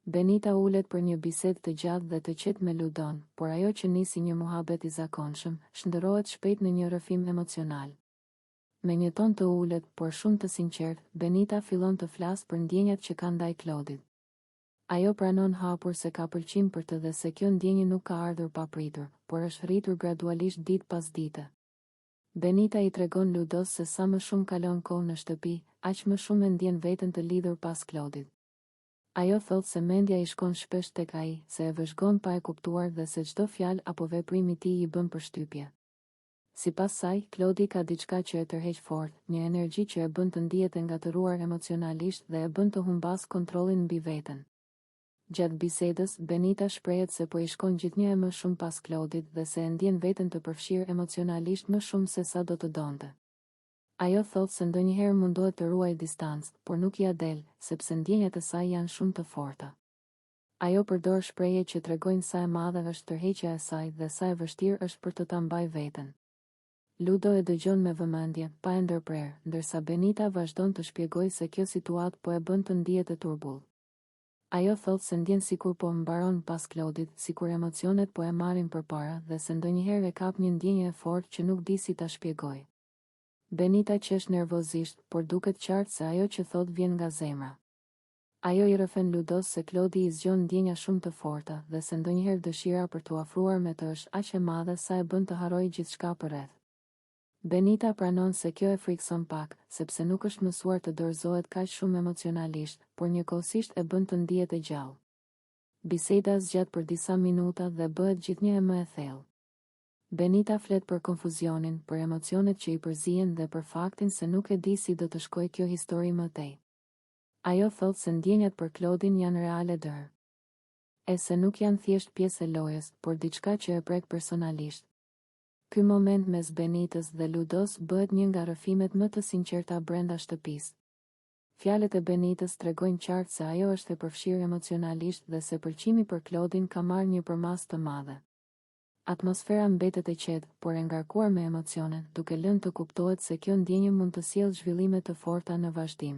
Benita ulet për një bisedë të gjatë dhe të qetë me Ludon, por ajo që nisi një muhabet i zakonshëm, shndërrohet shpejt në një rrëfim emocional. Me një ton të ulet, por shumë të sinqert, Benita fillon të flasë për ndjenjat që ka ndaj Klodit. Ajo pranon hapur se ka pëlqim për të dhe se kjo ndjenjë nuk ka ardhur papritur, por është rritur gradualisht ditë pas dite. Benita i tregon Ludos se sa më shumë kalon kohë në shtëpi, aq më shumë e ndjen veten të lidhur pas Klodit. Ajo thot se mendja i shkon shpesh tek ai, se e vëzhgon pa e kuptuar dhe se çdo fjalë apo veprim i tij i bën përshtypje. Sipas saj, Klodi ka diçka që e tërheq fort, një energji që e bën të ndihet e ngatëruar emocionalisht dhe e bën të humbas kontrollin mbi veten. Gjatë bisedës, Benita shprehet se po i shkon gjithnjë më shumë pas Klodit dhe se e ndjen veten të përfshirë emocionalisht më shumë se sa do të donte. Ajo thot se ndonjëherë mundohet të ruaj distancë, por nuk ja del, sepse ndjenjat e saj janë shumë të forta. Ajo përdor shprehje që tregojnë sa e madhe është tërheqja e saj dhe sa e vështirë është për të ta mbajë veten. Ludo e dëgjon me vëmendje, pa e ndërprerë, ndërsa Benita vazhdon të shpjegojë se kjo situatë po e bën të ndihet e turbull. Ajo thot se ndjen sikur po mbaron pas Klodit, sikur emocionet po e marrin përpara dhe se ndonjëherë e kap një ndjenjë e fortë që nuk di si ta shpjegojë. Benita qesh nervozisht, por duket qartë se ajo që thot vjen nga zemra. Ajo i rrëfen Ludos se Klodi i zgjon ndjenja shumë të forta dhe se ndonjëherë dëshira për t'u afruar me të është aq e madhe sa e bën të harrojë gjithçka përreth. Benita pranon se kjo e frikson pak, sepse nuk është mësuar të dorëzohet kaq shumë emocionalisht, por njëkohësisht e bën të ndihet e gjallë. Biseda zgjat për disa minuta dhe bëhet gjithnjë më e thellë. Benita flet për konfuzionin, për emocionet që i përzihen dhe për faktin se nuk e di si do të shkojë kjo histori më tej. Ajo thot se ndjenjat për Klodin janë reale dër. E se nuk janë thjesht pjesë e lojës, por diçka që e prek personalisht. Ky moment mes Benitës dhe Ludos bëhet një nga rrëfimet më të sinqerta brenda shtëpisë. Fjalët e Benitës tregojnë qartë se ajo është e përfshirë emocionalisht dhe se pëlqimi për Klodin ka marrë një përmas të madhe. Atmosfera mbetet e qetë, por e ngarkuar me emocione, duke lënë të kuptohet se kjo ndjenjë mund të sjellë zhvillime të forta në vazhdim.